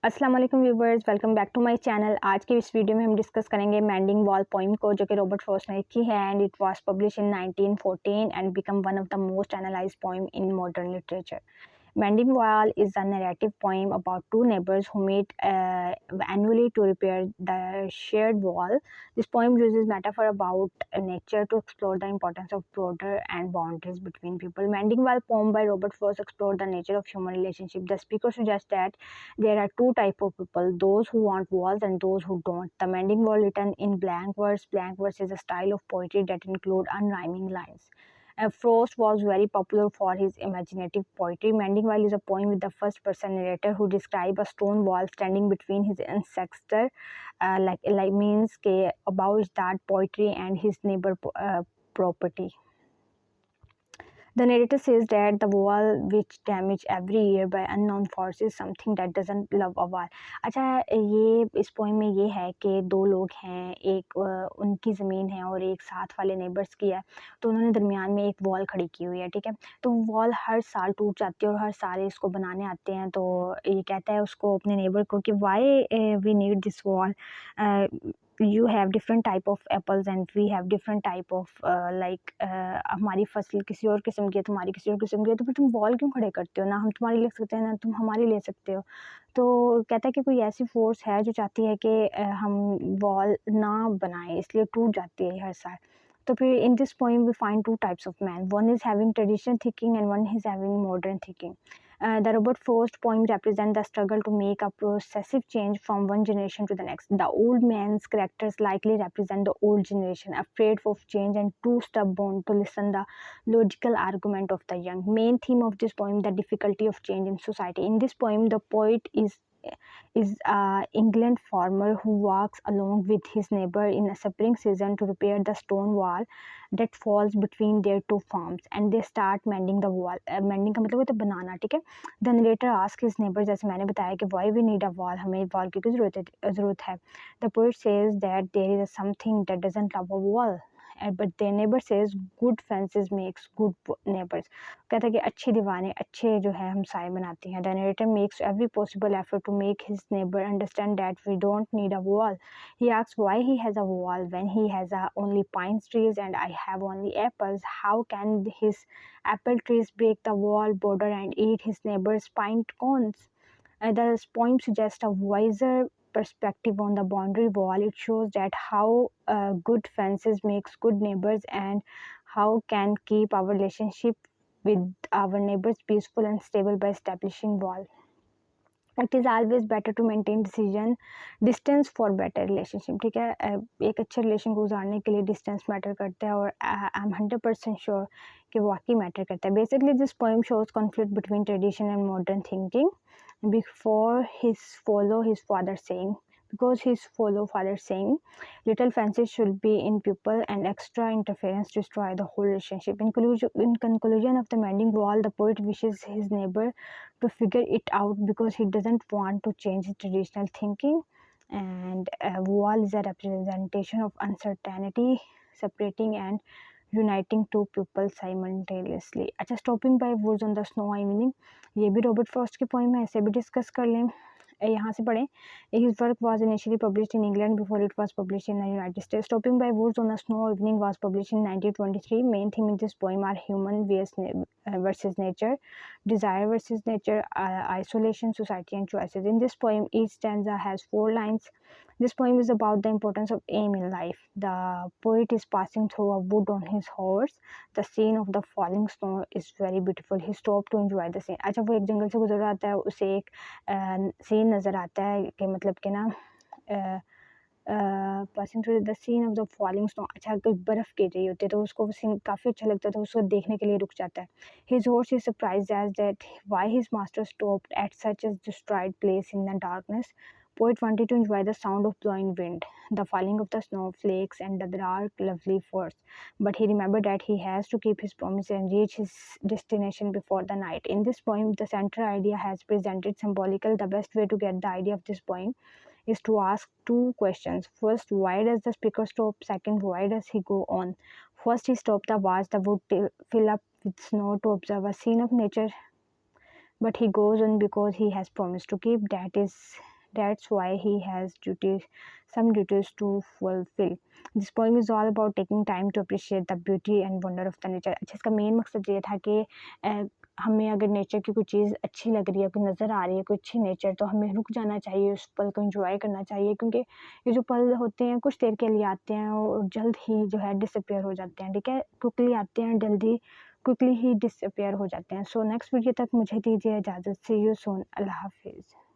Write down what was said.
अस्सलाम वालेकुम viewers, welcome back to my channel. आज के इस वीडियो में हम डिस्कस करेंगे मेंडिंग वॉल पोइम को, जो कि रॉबर्ट फ्रॉस्ट ने लिखी है and it was publish in 1914 and become one of the most analysed poem in modern literature. Mending Wall is a narrative poem about two neighbors who meet annually to repair the shared wall. This poem uses metaphor about nature to explore the importance of border and boundaries between people. Mending Wall poem by Robert Frost explored the nature of human relationship. The speaker suggests that there are two types of people: those who want walls and those who don't. The Mending Wall, written in blank verse. Blank verse is a style of poetry that include unrhyming lines. Frost was very popular for his imaginative poetry. Mending Wall is a poem with the first-person narrator who describes a stone wall standing between his ancestor, like means के above is that poetry and his neighbor property. The narrator says that the wall, which damaged every year by unknown forces, something that doesn't love a wall. अच्छा, ये इस poem में ये है कि दो लोग हैं, एक उनकी ज़मीन है और एक साथ वाले नेबर्स की है, तो उन्होंने दरमियान में एक वॉल खड़ी की हुई है, ठीक है। तो वॉल हर साल टूट जाती है और हर साल इसको बनाने आते हैं, तो ये कहता है उसको, अपने नेबर को, कि why we need this wall, you have different type of apples and we have different type of like, हमारी फसल किसी और किस्म की है, तुम्हारी किसी और किस्म की है, तो फिर तुम वॉल क्यों खड़े करते हो? ना हम तुम्हारी ले सकते हैं, ना तुम हमारी ले सकते हो। तो कहता है कि कोई ऐसी फोर्स है जो चाहती है कि हम वॉल ना बनाएं, इसलिए टूट जाती है हर साल। तो फिर in this poem we find two types of man, one is having traditional thinking and one is having modern thinking. The Robert Frost poem represents the struggle to make a processive change from one generation to the next. The old man's characters likely represent the old generation, afraid of change and too stubborn to listen the logical argument of the young. Main theme of this poem, the difficulty of change in society. In this poem, the poet is a England farmer who walks along with his neighbor in a spring season to repair the stone wall that falls between their two farms, and they start mending the wall. Mending का मतलब होता है बनाना, ठीक है। The narrator asks his neighbor, जैसे मैंने बताया कि why we need a wall, हमें वॉल की क्यों ज़रूरत है। The poet says that there is something that doesn't love a wall, but their neighbor says good fences makes good neighbors. कहता है कि अच्छी दीवारें अच्छे जो है हमसाए बनाती हैं. The narrator makes every possible effort to make his neighbor understand that we don't need a wall. He asks why he has a wall when he has only pine trees and I have only apples. How can his apple trees break the wall border and eat his neighbor's pine cones? The poem suggests a wiser perspective on the boundary wall. It shows that how good fences makes good neighbors and how can keep our relationship with our neighbors peaceful and stable by establishing wall. It is always better to maintain distance for better relationship. ठीक है, एक अच्छे relation को गुजारने के लिए distance matter करता है और आई एम 100% श्योर कि वाकई मैटर करता है. Basically this poem shows conflict between tradition and modern thinking before his follow his father saying because his follow father saying little fences should be in people and extra interference destroy the whole relationship. In conclusion of the mending wall, the poet wishes his neighbor to figure it out because he doesn't want to change his traditional thinking, and wall is a representation of uncertainty, separating and uniting two people simultaneously. अच्छा, stopping by woods on the snow evening, ये भी Robert Frost की poem है, इसे भी discuss कर लें. यहाँ से पढ़ें. His work was initially published in England before it was published in the United States. Stopping by Woods on a Snow Evening was published in 1923. Main theme in this poem are human versus nature, desire versus nature, isolation, society, and choices. In this poem, each stanza has 4 lines. This poem is about the importance of aim in life. The poet is passing through a wood on his horse. The scene of the falling snow is very beautiful. He stopped to enjoy the scene. अच्छा, वो एक जंगल से गुजर रहा था, उसे एक scene नज़र आता है कि मतलब कि ना passing through the scene of the falling snow. अच्छा, कोई बर्फ़ गिर रही होती है तो उसको वो सीन काफ़ी अच्छा लगता है, तो उसको देखने के लिए रुक जाता है. His horse is surprised as that why his master stopped at such a destroyed place in the darkness. Poet wanted to enjoy the sound of blowing wind, the falling of the snowflakes, and the dark, lovely forest. But he remembered that he has to keep his promise and reach his destination before the night. In this poem, the central idea has presented symbolical. The best way to get the idea of this poem is to ask 2 questions. First, why does the speaker stop? Second, why does he go on? First, he stopped to watch the wood fill up with snow to observe a scene of nature but he goes on because he has promised to keep. That's why he has some duties to fulfill. This poem is all about taking time to appreciate the beauty and wonder of the nature. अच्छा, इसका main मकसद ये था कि हमें अगर nature की कोई चीज़ अच्छी लग रही है, कोई नज़र आ रही है, कोई अच्छी नेचर, तो हमें रुक जाना चाहिए, उस पल को एंजॉय करना चाहिए, क्योंकि ये जो पल होते हैं कुछ देर के लिए आते हैं और जल्द ही जो है डिसअपियर हो जाते हैं, ठीक है। क्विकली आते हैं, जल्दी क्विकली ही डिसअपियर हो जाते हैं। सो नेक्स्ट वीडियो तक मुझे दीजिए इजाज़त। सी यू सून। अल्लाह हाफिज़।